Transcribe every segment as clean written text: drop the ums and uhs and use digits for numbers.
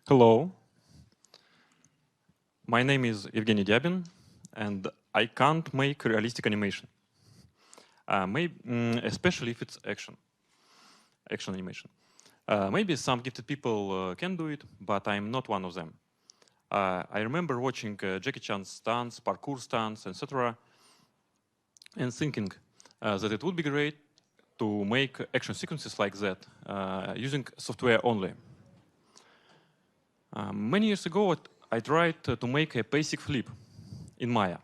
Hello, my name is Evgeniy Dyabin, and I can't make realistic animation. Especially if it's action animation. Maybe some gifted people can do it, but I'm not one of them. I remember watching Jackie Chan's stunts, parkour stunts, etc., and thinking that it would be great to make action sequences like that using software only. Many years ago, I tried to make a basic flip in Maya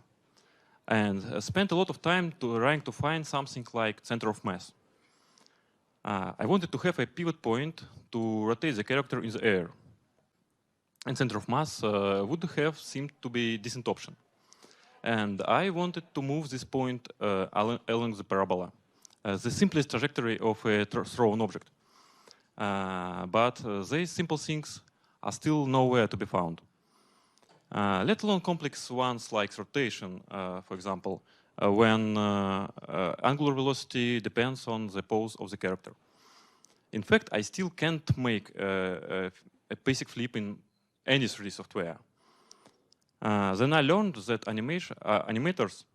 and spent a lot of time trying to find something like center of mass. I wanted to have a pivot point to rotate the character in the air. And center of mass would have seemed to be a decent option. And I wanted to move this point along the parabola, the simplest trajectory of a thrown object. But these simple things are still nowhere to be found. Let alone complex ones like rotation, for example, when angular velocity depends on the pose of the character. In fact, I still can't make a basic flip in any 3D software. Then I learned that animators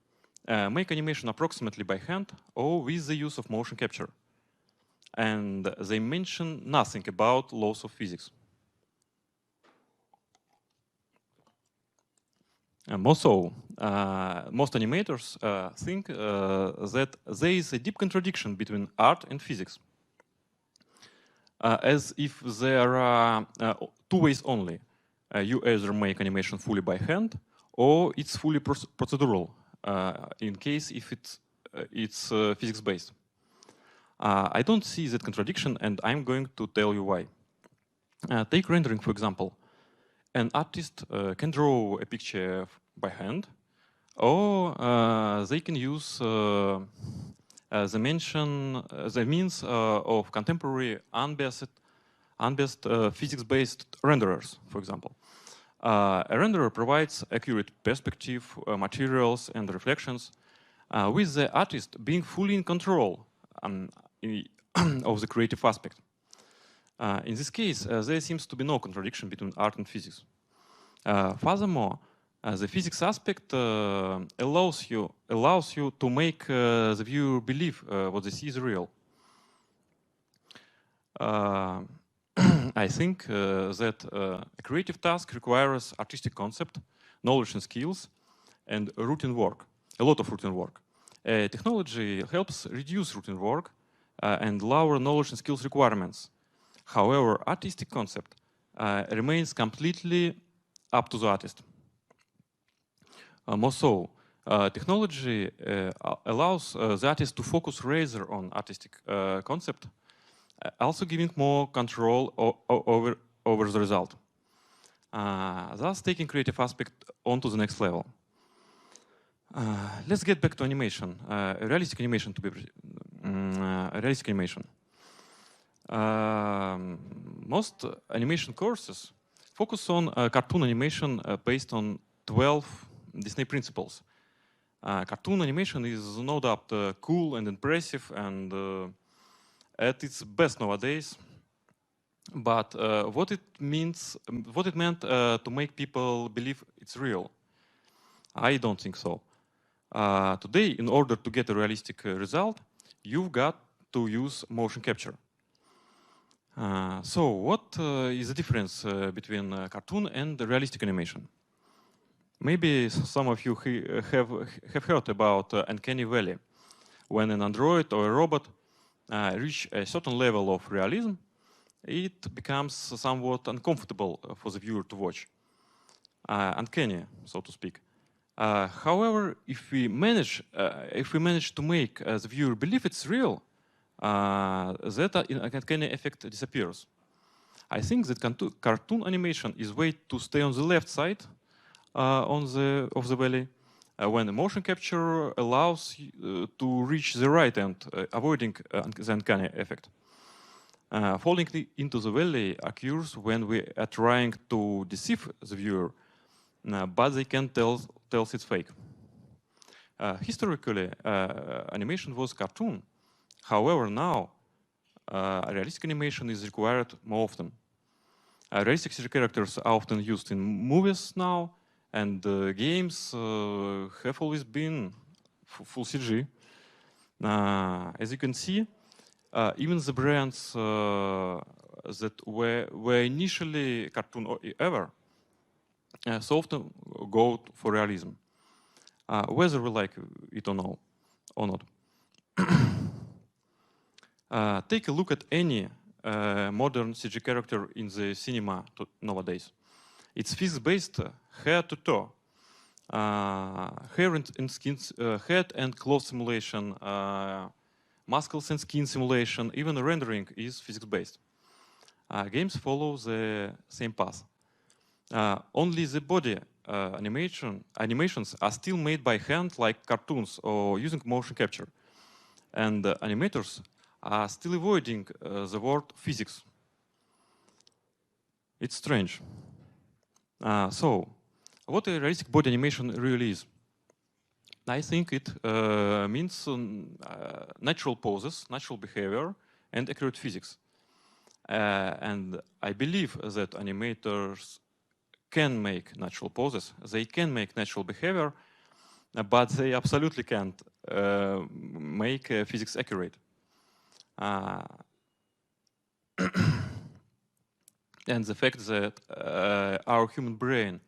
make animation approximately by hand or with the use of motion capture. And they mention nothing about laws of physics. Most animators think that there is a deep contradiction between art and physics, as if there are two ways only. You either make animation fully by hand, or it's fully procedural, in case if it's physics-based. I don't see that contradiction, and I'm going to tell you why. Take rendering, for example. An artist can draw a picture by hand, or they can use the means of contemporary unbiased physics-based renderers, for example. A renderer provides accurate perspective, materials, and reflections, with the artist being fully in control of the creative aspect. In this case, there seems to be no contradiction between art and physics. Furthermore, the physics aspect allows you to make the viewer believe what they see is real. I think that a creative task requires artistic concept, knowledge and skills, and routine work, a lot of routine work. Technology helps reduce routine work and lower knowledge and skills requirements. However, artistic concept remains completely up to the artist. More so, technology allows the artist to focus rather on artistic concept, also giving more control over the result, thus taking creative aspect onto the next level. Let's get back to animation, realistic animation to be realistic animation. Most animation courses focus on cartoon animation based on 12 Disney principles. Cartoon animation is no doubt cool and impressive and at its best nowadays. But what it meant to make people believe it's real? I don't think so. Today, in order to get a realistic result, you've got to use motion capture. So what is the difference between cartoon and realistic animation? Maybe some of you have heard about uncanny valley. When an android or a robot reach a certain level of realism, it becomes somewhat uncomfortable for the viewer to watch. Uncanny, so to speak. However, if we manage to make the viewer believe it's real, that uncanny effect disappears. I think that cartoon animation is way to stay on the left side of the valley, when the motion capture allows to reach the right end, avoiding the uncanny effect. Falling into the valley occurs when we are trying to deceive the viewer, but they can't tell it's fake. Historically, animation was cartoon. However, now realistic animation is required more often. Realistic CG characters are often used in movies now, and games have always been full CG. As you can see, even the brands that were initially cartoon ever so often go for realism, whether we like it or not. Take a look at any modern CG character in the cinema nowadays. It's physics-based head to toe. Hair and skin, head and cloth simulation, muscles and skin simulation, even rendering is physics-based. Games follow the same path. Only the body animations are still made by hand, like cartoons or using motion capture. And animators are still avoiding the word physics. It's strange. So, what a realistic body animation really is? I think it means natural poses, natural behavior, and accurate physics. And I believe that animators can make natural poses, they can make natural behavior, but they absolutely can't make physics accurate. And the fact that our human brain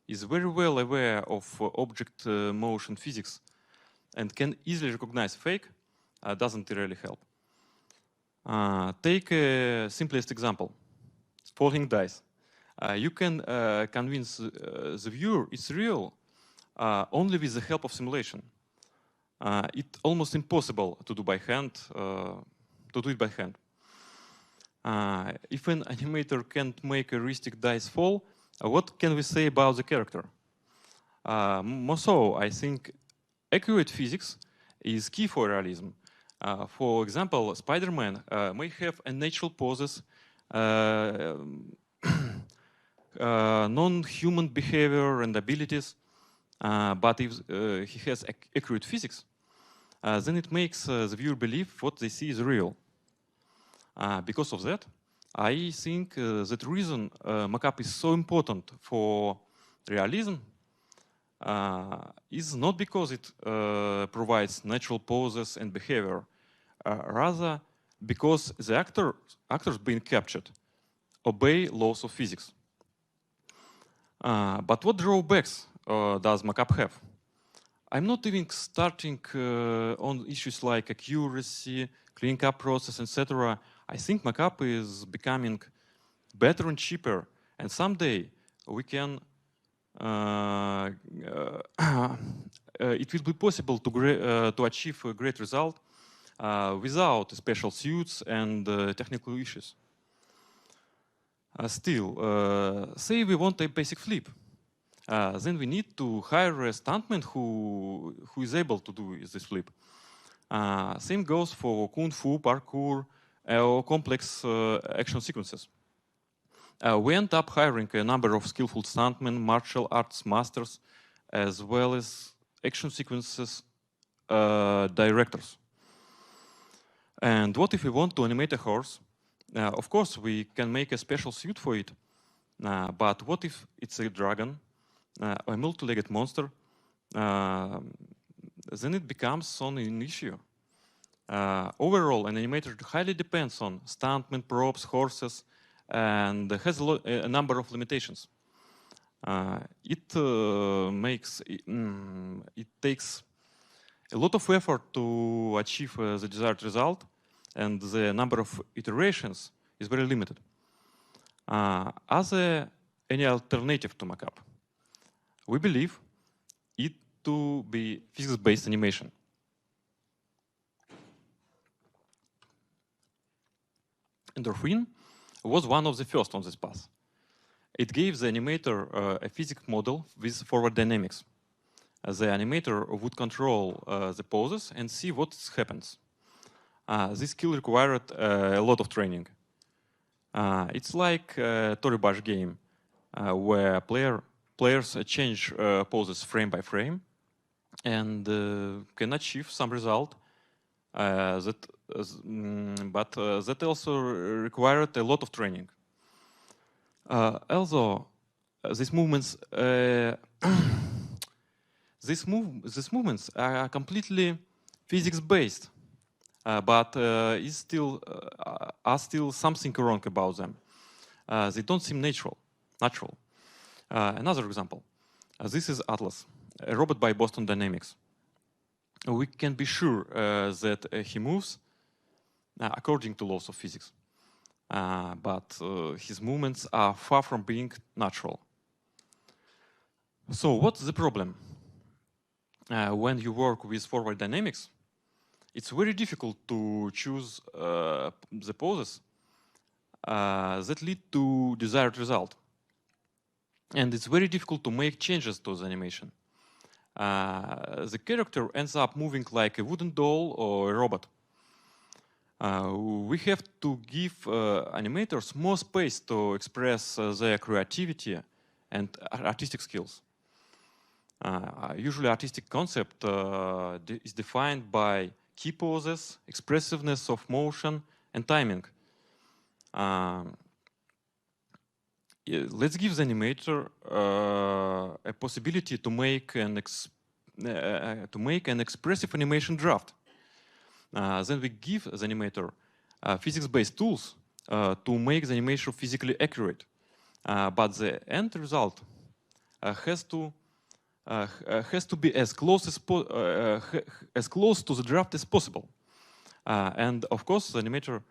is very well aware of object motion physics and can easily recognize fake doesn't really help. Take a simplest example, falling dice. You can convince the viewer it's real only with the help of simulation. It's almost impossible to do by hand, to do it by hand. If an animator can't make a realistic dice fall, what can we say about the character? More so, I think accurate physics is key for realism. For example, Spider-Man may have natural poses, non-human behavior and abilities, but if he has accurate physics, then it makes the viewer believe what they see is real. Because of that, I think that reason mockup is so important for realism is not because it provides natural poses and behavior, rather because the actors being captured obey laws of physics. But what drawbacks does mockup have? I'm not even starting on issues like accuracy, cleaning up process, etc. I think mockup is becoming better and cheaper, and someday we can. It will be possible to achieve a great result without special suits and technical issues. Still, say we want a basic flip. Then we need to hire a stuntman who is able to do this flip. Same goes for kung fu, parkour, or complex action sequences. We end up hiring a number of skillful stuntmen, martial arts masters, as well as action sequences directors. And what if we want to animate a horse? Of course, we can make a special suit for it. But what if it's a dragon? A multi-legged monster, then it becomes an issue. Overall, an animator highly depends on stuntmen, props, horses, and has a number of limitations. It takes a lot of effort to achieve the desired result, and the number of iterations is very limited. As any alternative to mockup, we believe it to be physics-based animation. Endorphin was one of the first on this path. It gave the animator a physics model with forward dynamics. The animator would control the poses and see what happens. This skill required a lot of training. It's like a Tory Burch game where players change poses frame by frame and can achieve some result but that also required a lot of training. Although these movements these movements are completely physics-based, but are still something wrong about them. They don't seem natural. Another example. This is Atlas, a robot by Boston Dynamics. We can be sure that he moves according to laws of physics. But his movements are far from being natural. So what's the problem? When you work with forward dynamics, it's very difficult to choose the poses that lead to desired result. And it's very difficult to make changes to the animation. The character ends up moving like a wooden doll or a robot. We have to give animators more space to express their creativity and artistic skills. Usually artistic concept is defined by key poses, expressiveness of motion, and timing. Let's give the animator a possibility to make an expressive animation draft. Then we give the animator physics-based tools to make the animation physically accurate. But the end result has to be as close to the draft as possible. And of course, the animator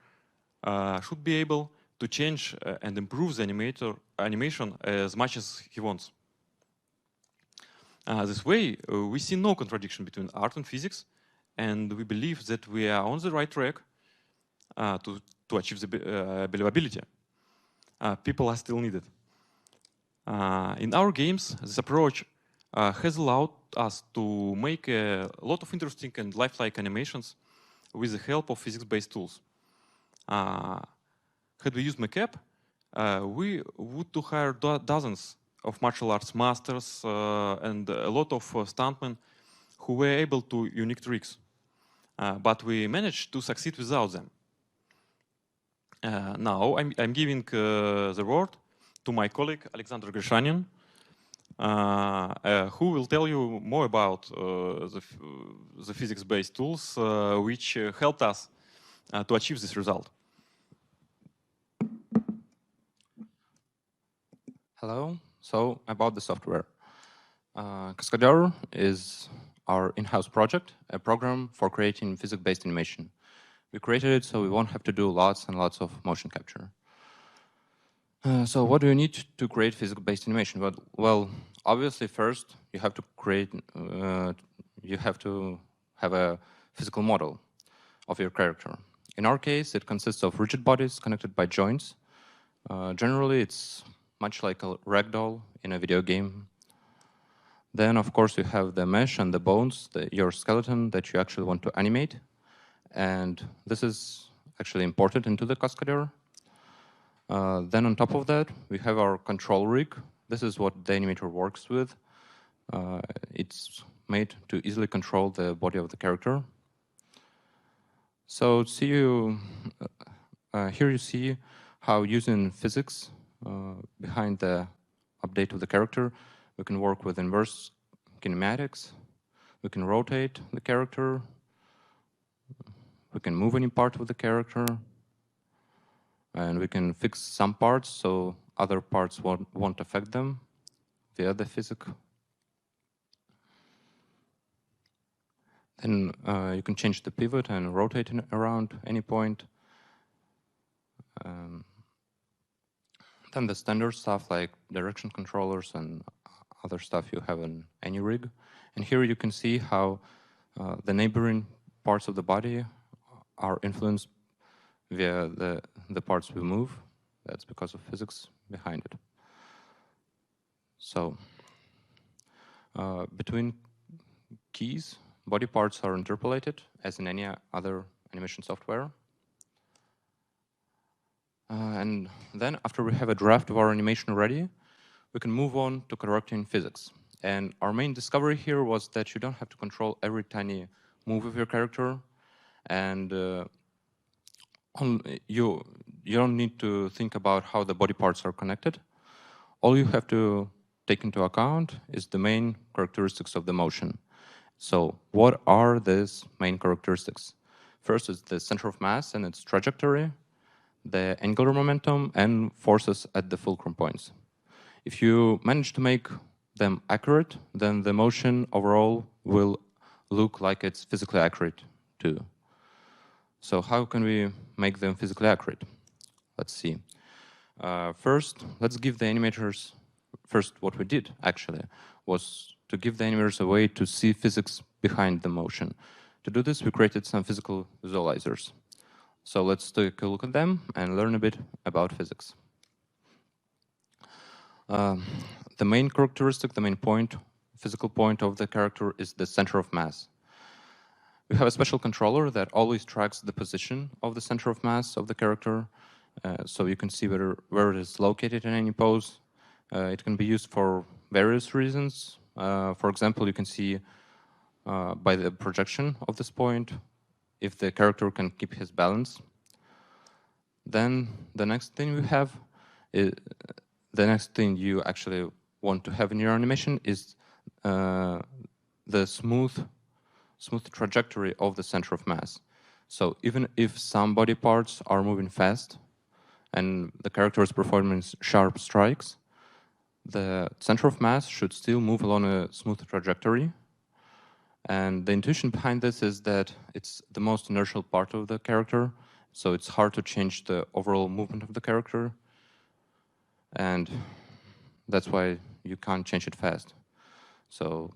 should be able to change and improve the animation as much as he wants. This way, we see no contradiction between art and physics, and we believe that we are on the right track to achieve the believability. People are still needed. In our games, this approach has allowed us to make a lot of interesting and lifelike animations with the help of physics-based tools. Had we used Makeup, we would to hire dozens of martial arts masters and a lot of stuntmen who were able to unique tricks. But we managed to succeed without them. Now I'm giving the word to my colleague Alexander Grishanin, who will tell you more about the physics-based tools which helped us to achieve this result. Hello. So about the software. Cascadeur is our in-house project, a program for creating physics-based animation. We created it so we won't have to do lots and lots of motion capture. So what do you need to create physics-based animation? Well, obviously first you have to create, you have to have a physical model of your character. In our case, it consists of rigid bodies connected by joints. Generally, it's much like a ragdoll in a video game. Then, of course, you have the mesh and the bones, your skeleton that you actually want to animate. And this is actually imported into the Cascadeur. Then on top of that, we have our control rig. This is what the animator works with. It's made to easily control the body of the character. So here you see how using physics behind the update of the character, we can work with inverse kinematics. We can rotate the character. We can move any part of the character. And we can fix some parts so other parts won't affect them via the physics. Then you can change the pivot and rotate it around any point. Then the standard stuff like direction controllers and other stuff you have in any rig. And here you can see how the neighboring parts of the body are influenced via the parts we move. That's because of physics behind it. So between keys, body parts are interpolated as in any other animation software. And then after we have a draft of our animation ready, we can move on to correcting physics. And our main discovery here was that you don't have to control every tiny move of your character, and you don't need to think about how the body parts are connected. All you have to take into account is the main characteristics of the motion. So what are these main characteristics? First is the center of mass and its trajectory, the angular momentum, and forces at the fulcrum points. If you manage to make them accurate, then the motion overall will look like it's physically accurate too. So how can we make them physically accurate? Let's see. First, let's give the animators, first what we did actually was to give the animators a way to see physics behind the motion. To do this, we created some physical visualizers. So let's take a look at them and learn a bit about physics. The main characteristic, the main point, physical point of the character is the center of mass. We have a special controller that always tracks the position of the center of mass of the character, so you can see where it is located in any pose. It can be used for various reasons. For example, you can see by the projection of this point if the character can keep his balance. Then the next thing we have is the next thing you actually want to have in your animation is the smooth trajectory of the center of mass. So even if some body parts are moving fast and the character is performing sharp strikes, the center of mass should still move along a smooth trajectory. And the intuition behind this is that it's the most inertial part of the character, so it's hard to change the overall movement of the character. And that's why you can't change it fast. So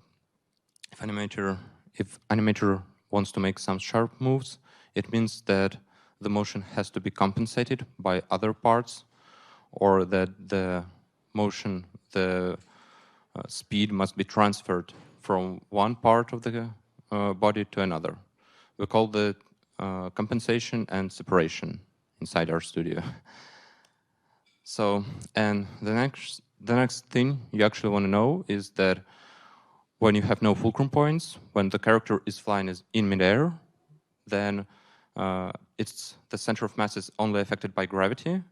if animator wants to make some sharp moves, it means that the motion has to be compensated by other parts, or that the motion, the speed must be transferred from one part of the body to another. We call the compensation and separation inside our studio. So, and the next thing you actually want to know is that when you have no fulcrum points, when the character is flying in midair, then the center of mass is only affected by gravity,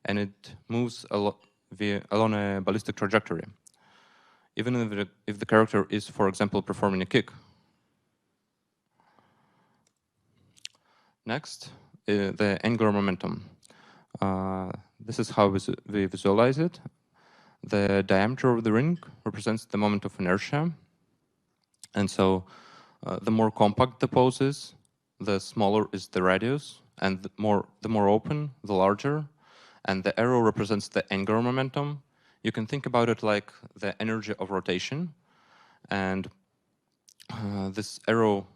and it moves along a ballistic trajectory. Even if the character is, for example, performing a kick. Next, the angular momentum. This is how we visualize it. The diameter of the ring represents the moment of inertia. And so the more compact the pose is, the smaller is the radius, and the more open, the larger. And the arrow represents the angular momentum. You can think about it like the energy of rotation. And this arrow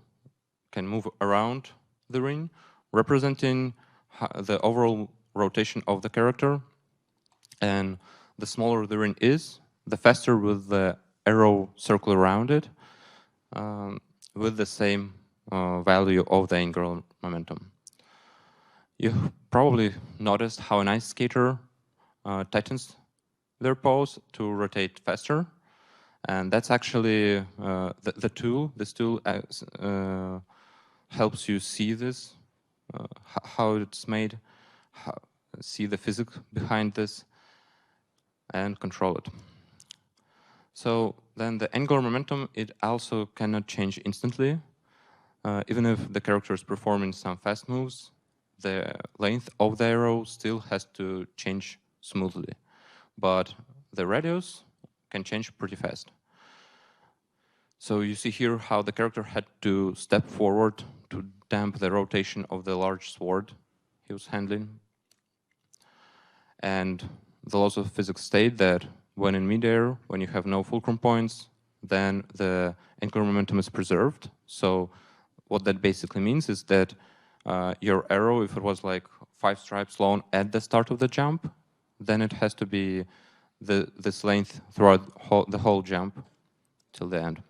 can move around the ring, representing the overall rotation of the character. And the smaller the ring is, the faster will the arrow circle around it with the same value of the angular momentum. You probably noticed how an ice skater tightens their pose to rotate faster. And that's actually the tool. This tool helps you see this, how it's made, see the physics behind this, and control it. So then the angular momentum, it also cannot change instantly. Even if the character is performing some fast moves, the length of the arrow still has to change smoothly. But the radius can change pretty fast. So you see here how the character had to step forward to damp the rotation of the large sword he was handling. And the laws of physics state that when in midair, when you have no fulcrum points, then the angular momentum is preserved. So what that basically means is that your arrow, if it was like 5 stripes long at the start of the jump, then it has to be this length throughout the whole jump till the end.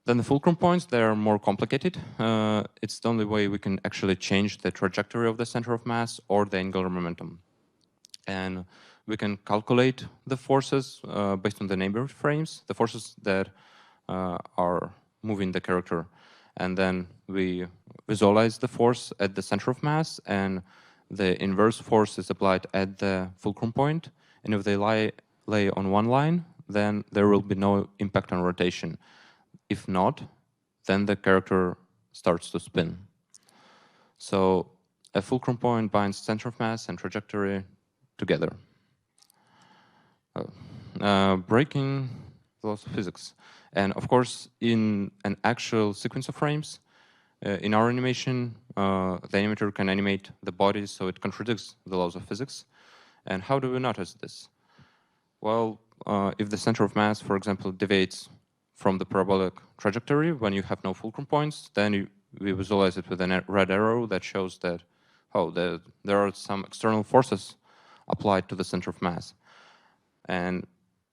Then the fulcrum points, they are more complicated. It's the only way we can actually change the trajectory of the center of mass or the angular momentum. And we can calculate the forces based on the neighborhood frames, the forces that are moving the character. And then we visualize the force at the center of mass, and the inverse force is applied at the fulcrum point. And if they lay on one line, then there will be no impact on rotation. If not, then the character starts to spin. So a fulcrum point binds center of mass and trajectory together. Breaking the laws of physics. And of course, in an actual sequence of frames, in our animation, the animator can animate the body so it contradicts the laws of physics. And how do we notice this? Well, if the center of mass, for example, deviates from the parabolic trajectory when you have no fulcrum points, then we visualize it with a red arrow that shows that, there are some external forces applied to the center of mass. And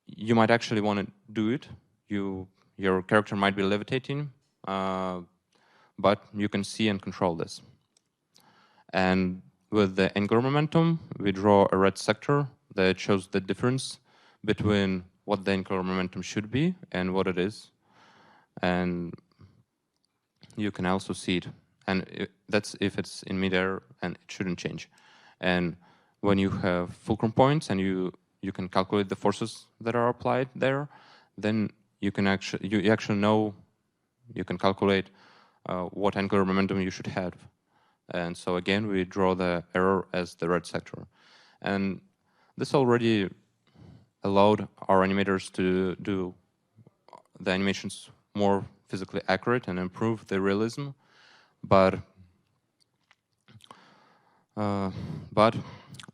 you might actually want to do it. Your character might be levitating, but you can see and control this. And with the angular momentum, we draw a red sector that shows the difference between what the angular momentum should be and what it is. And you can also see it. And that's if it's in midair, and it shouldn't change. And when you have fulcrum points and you can calculate the forces that are applied there, then you can actually know, you can calculate what angular momentum you should have. And so again, we draw the error as the red sector. And this already allowed our animators to do the animations more physically accurate and improve the realism. But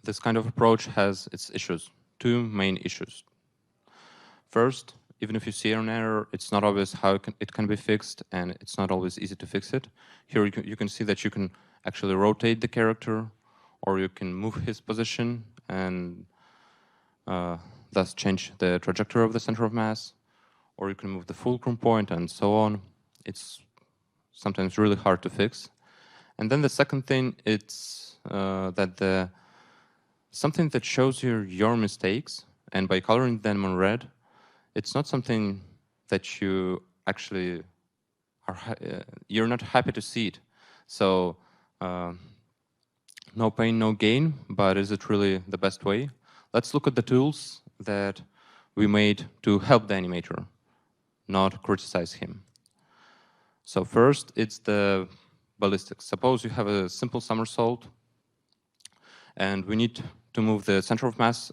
this kind of approach has its issues, two main issues. First, even if you see an error, it's not obvious how it can be fixed, and it's not always easy to fix it. Here you can see that you can actually rotate the character, or you can move his position and thus change the trajectory of the center of mass, or you can move the fulcrum point and so on. It's sometimes really hard to fix. And then the second thing, it's that something that shows you your mistakes, and by coloring them in red, it's not something that you actually you're not happy to see it. So no pain, no gain, but is it really the best way? Let's look at the tools that we made to help the animator, not criticize him. So first, it's the ballistics. Suppose you have a simple somersault, and we need to move the center of mass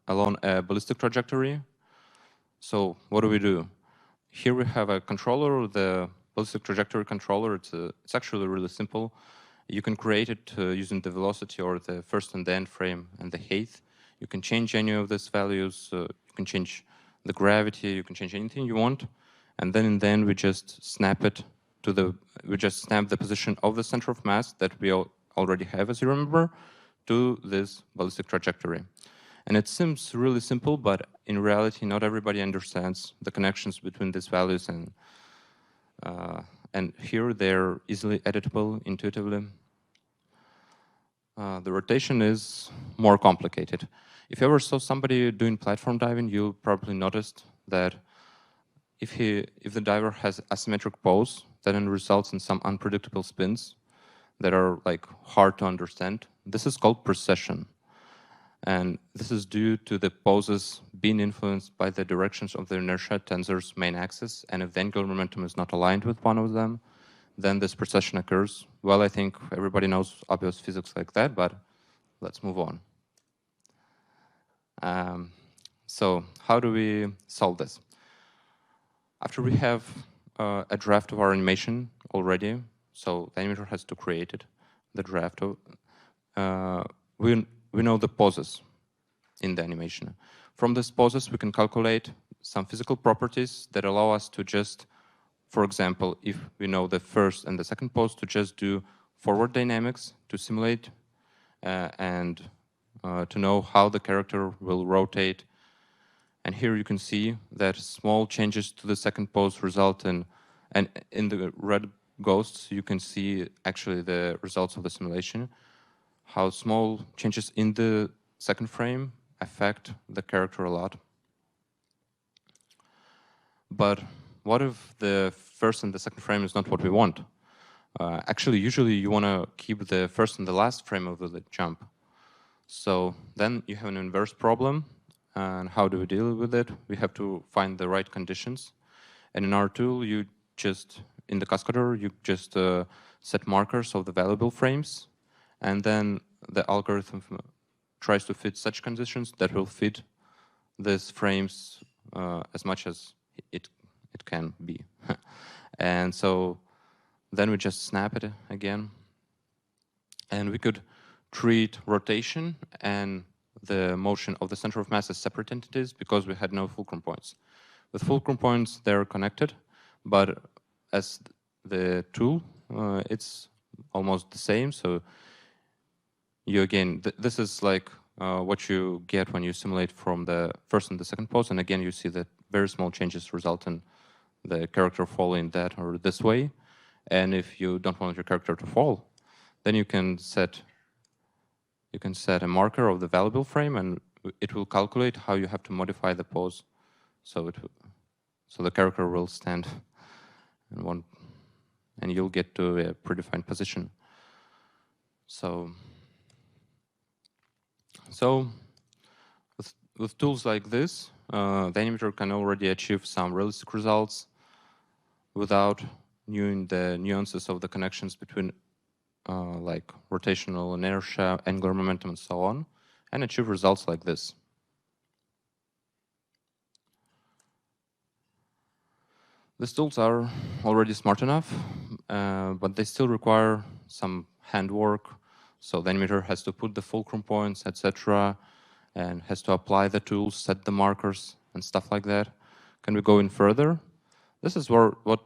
along a ballistic trajectory. So what do? Here we have a controller, the ballistic trajectory controller. It's actually really simple. You can create it using the velocity or the first and the end frame and the height. You can change any of these values. You can change the gravity. You can change anything you want. And then in the end, we just snap it to we just snap the position of the center of mass that we already have, as you remember, to this ballistic trajectory. And it seems really simple, but in reality, not everybody understands the connections between these values, and here they're easily editable intuitively. The rotation is more complicated. If you ever saw somebody doing platform diving, you probably noticed that if the diver has asymmetric pose, then it results in some unpredictable spins that are like hard to understand. This is called precession. And this is due to the poses being influenced by the directions of the inertia tensor's main axis. And if the angular momentum is not aligned with one of them, then this precession occurs. Well, I think everybody knows obvious physics like that, but let's move on. So how do we solve this? After we have a draft of our animation already, so the animator has to create it, the draft of, we know the poses in the animation. From these poses, we can calculate some physical properties that allow us to just, for example, if we know the first and the second pose, to just do forward dynamics to simulate and to know how the character will rotate. And here you can see that small changes to the second pose result in, and in the red ghosts, you can see actually the results of the simulation, how small changes in the second frame affect the character a lot. But what if the first and the second frame is not what we want? Actually, usually you want to keep the first and the last frame of the jump. So then you have an inverse problem. And how do we deal with it? We have to find the right conditions. And in our tool, you just, in the Cascadeur, you just set markers of the valuable frames. And then the algorithm tries to fit such conditions that will fit these frames as much as it can be. And so then we just snap it again. And we could treat rotation and the motion of the center of mass as separate entities because we had no fulcrum points. With fulcrum points, they're connected, but as the tool, it's almost the same. So you again, this is like what you get when you simulate from the first and the second pose. And again, you see that very small changes result in the character falling that or this way. And if you don't want your character to fall, then you can set a marker of the valuable frame, and it will calculate how you have to modify the pose, so the character will stand and you'll get to a predefined position. So with tools like this, the animator can already achieve some realistic results without knowing the nuances of the connections between like rotational inertia, angular momentum, and so on, and achieve results like this. These tools are already smart enough, but they still require some handwork. So the animator has to put the fulcrum points, etc., and has to apply the tools, set the markers, and stuff like that. Can we go in further? This is what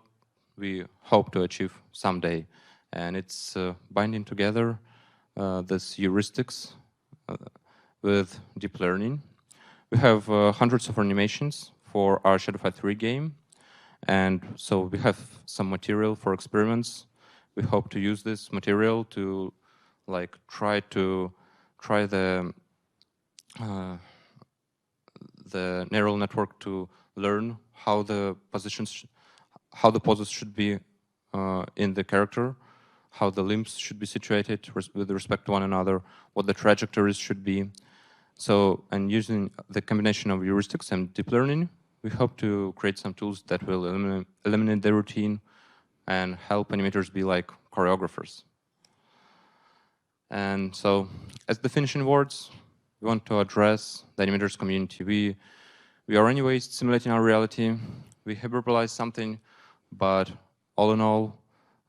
we hope to achieve someday. And it's binding together this heuristics with deep learning. We have hundreds of animations for our Shadowfy 3 game. And so we have some material for experiments. We hope to use this material to like try the neural network to learn how the positions, how the poses should be in the character, how the limbs should be situated with respect to one another, what the trajectories should be. So, and using the combination of heuristics and deep learning, we hope to create some tools that will eliminate the routine and help animators be like choreographers. And so, as the finishing words, we want to address the animators community. We are anyways simulating our reality. We hyperbolize something, but all in all,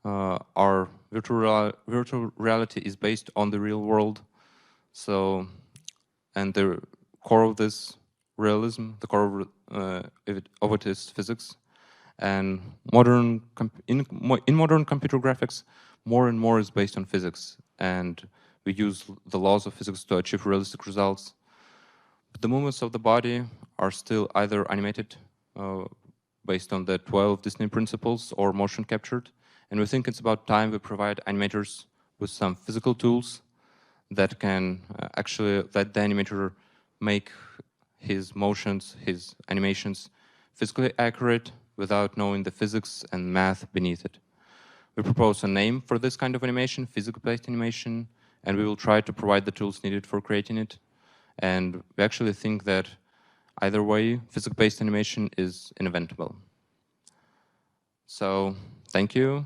our virtual reality is based on the real world. So, and the core of this realism, the core of it is physics. And in modern computer graphics, more and more is based on physics. And we use the laws of physics to achieve realistic results. But the movements of the body are still either animated based on the 12 Disney principles or motion captured. And we think it's about time we provide animators with some physical tools that can actually let the animator make his motions, his animations physically accurate without knowing the physics and math beneath it. We propose a name for this kind of animation, physics-based animation, and we will try to provide the tools needed for creating it. And we actually think that either way, physics-based animation is inventable. So thank you.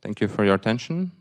Thank you for your attention.